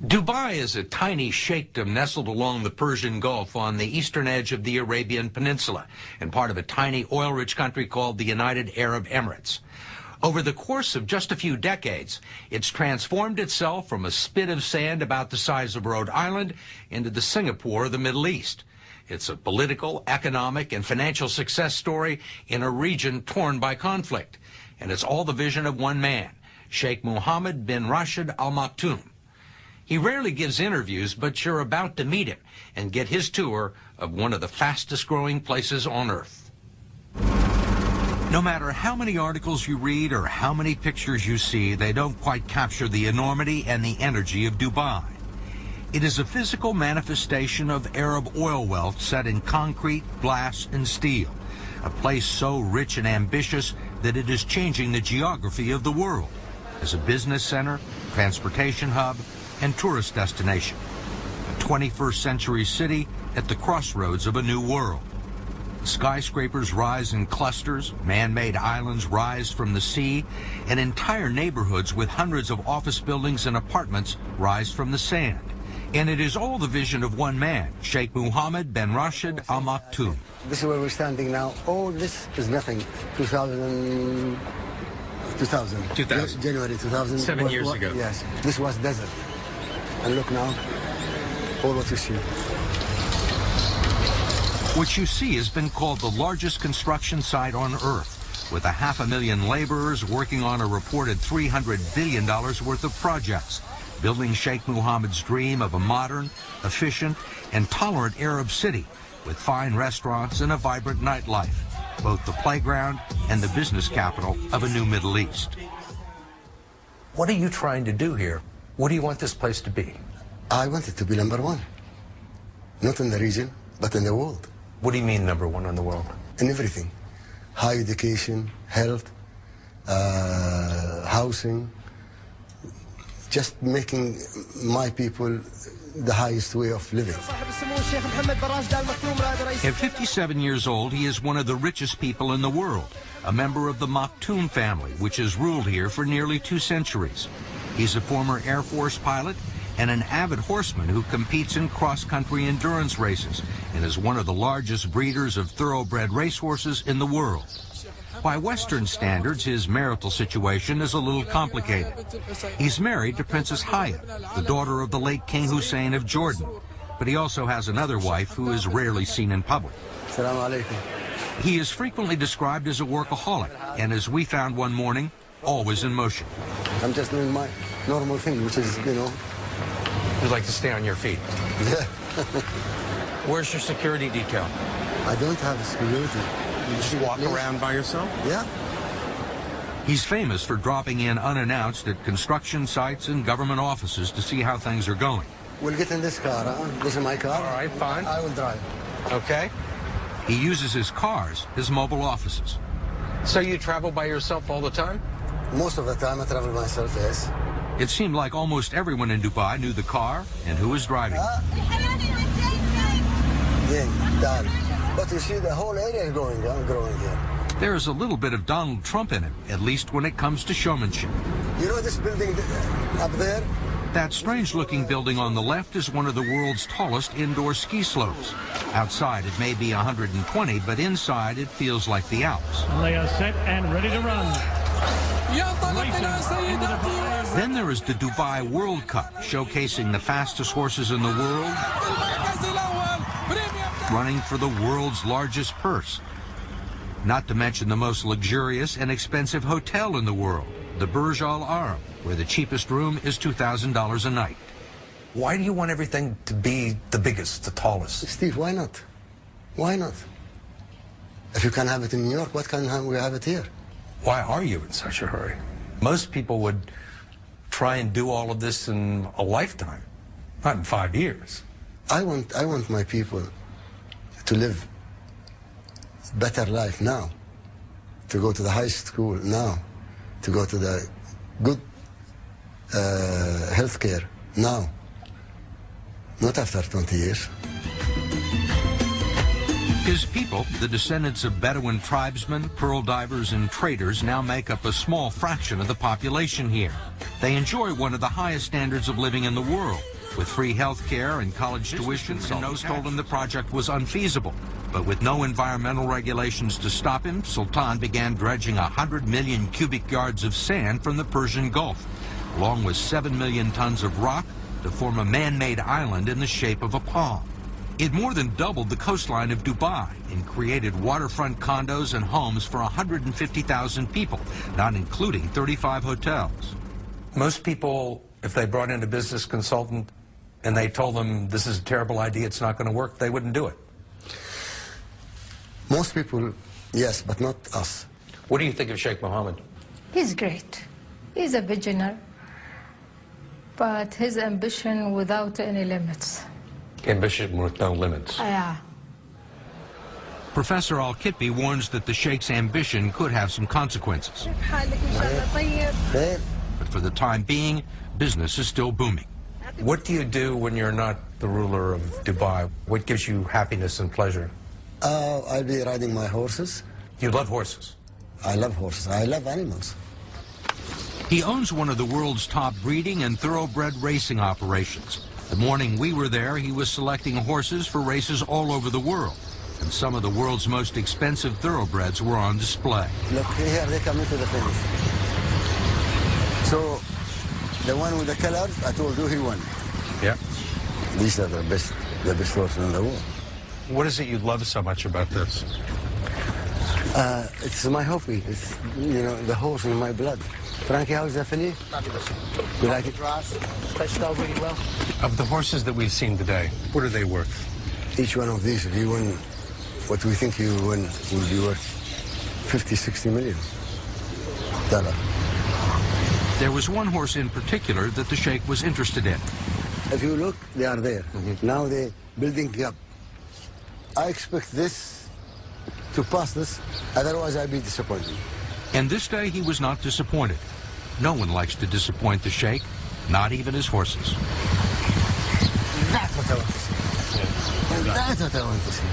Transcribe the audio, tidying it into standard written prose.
Dubai is a tiny sheikhdom nestled along the Persian Gulf on the eastern edge of the Arabian Peninsula and part of a tiny oil-rich country called the United Arab Emirates. Over the course of just a few decades, it's transformed itself from a spit of sand about the size of Rhode Island into the Singapore of the Middle East. It's a political, economic, and financial success story in a region torn by conflict. And it's all the vision of one man, Sheikh Mohammed bin Rashed Al Maktoum. He rarely gives interviews, but you're about to meet him and get his tour of one of the fastest growing places on earth. No matter how many articles you read or how many pictures you see, they don't quite capture the enormity and the energy of Dubai. It is a physical manifestation of Arab oil wealth set in concrete, glass, and steel. A place so rich and ambitious that it is changing the geography of the world as a business center, transportation hub, and tourist destination. A 21st century city at the crossroads of a new world. Skyscrapers rise in clusters, man-made islands rise from the sea, and entire neighborhoods with hundreds of office buildings and apartments rise from the sand. And it is all the vision of one man, Sheikh Mohammed bin Rashed Al Maktoum. This is where we're standing now. All this is nothing. 2000. January 2000. 7 years ago. Yes. This was desert. And look now, all what you see. What you see has been called the largest construction site on Earth, with 500,000 laborers working on a reported $300 billion worth of projects, building Sheikh Mohammed's dream of a modern, efficient, and tolerant Arab city with fine restaurants and a vibrant nightlife, both the playground and the business capital of a new Middle East. What are you trying to do here? What do you want this place to be? I want it to be number one. Not in the region, but in the world. What do you mean number one in the world? In everything. High education, health, housing. Just making my people the highest way of living. At 57 years old, he is one of the richest people in the world, a member of the Maktoum family, which has ruled here for nearly 2 centuries. He's a former Air Force pilot and an avid horseman who competes in cross-country endurance races and is one of the largest breeders of thoroughbred racehorses in the world. By Western standards, his marital situation is a little complicated. He's married to Princess Hayat, the daughter of the late King Hussein of Jordan, but he also has another wife who is rarely seen in public. Assalamu alaikum. He is frequently described as a workaholic, and as we found one morning, always in motion. I'm just doing my normal thing, which is, you know. You like to stay on your feet? Yeah. Where's your security detail? I don't have a security. You just walk around by yourself? Yeah. He's famous for dropping in unannounced at construction sites and government offices to see how things are going. We'll get in this car, huh? This is my car. All right, fine. I will drive. Okay. He uses his cars as mobile offices. So you travel by yourself all the time? Most of the time I travel myself, yes. It seemed like almost everyone in Dubai knew the car and who was driving. But you see, the whole area is growing here. There's a little bit of Donald Trump in him, at least when it comes to showmanship. You know this building up there? That strange-looking building on the left is one of the world's tallest indoor ski slopes. Outside, it may be 120, but inside, it feels like the Alps. They are set and ready to run. Then there is the Dubai World Cup, showcasing the fastest horses in the world, running for the world's largest purse. Not to mention the most luxurious and expensive hotel in the world, the Burj Al Arab, where the cheapest room is $2,000 a night. Why do you want everything to be the biggest, the tallest? Steve, why not? Why not? If you can have it in New York, what can we have it here? Why are you in such a hurry? Most people would try and do all of this in a lifetime, not in 5 years. I want my people to live better life now, to go to the high school now, to go to the good health care now, not after 20 years. His people, the descendants of Bedouin tribesmen, pearl divers, and traders, now make up a small fraction of the population here. They enjoy one of the highest standards of living in the world, With free health care and college tuition, Nos told him the project was unfeasible. But with no environmental regulations to stop him, Sultan began dredging 100 million cubic yards of sand from the Persian Gulf, along with 7 million tons of rock, to form a man-made island in the shape of a palm. It more than doubled the coastline of Dubai and created waterfront condos and homes for 150,000 people, not including 35 hotels. Most people, if they brought in a business consultant and they told them this is a terrible idea, it's not going to work, they wouldn't do it. Most people, yes, but not us. What do you think of Sheikh Mohammed? He's great. He's a visionary, but his ambition without any limits. Ambition with no limits. Yeah. Professor Al-Kitbi warns that the Sheikh's ambition could have some consequences. But for the time being, business is still booming. What do you do when you're not the ruler of Dubai? What gives you happiness and pleasure? I'll be riding my horses. You love horses? I love horses. I love animals. He owns one of the world's top breeding and thoroughbred racing operations. The morning we were there, he was selecting horses for races all over the world. And some of the world's most expensive thoroughbreds were on display. Look, here they come into the finish. So, the one with the colors, I told you he won. Yeah. These are the best horses in the world. What is it you love so much about this? It's my hobby. It's, you know, the horse in my blood. Frankie, how's the filly? You like it? Touched out really well. Of the horses that we've seen today, what are they worth? Each one of these, if you win what we think you win, will be worth 50, 60 million $. There was one horse in particular that the Sheikh was interested in. If you look, they are there. Now they're building up. I expect this to pass this, otherwise I'll be disappointed. And this day he was not disappointed. No one likes to disappoint the Sheikh, not even his horses. That's what I want to see. And that's what I want to see.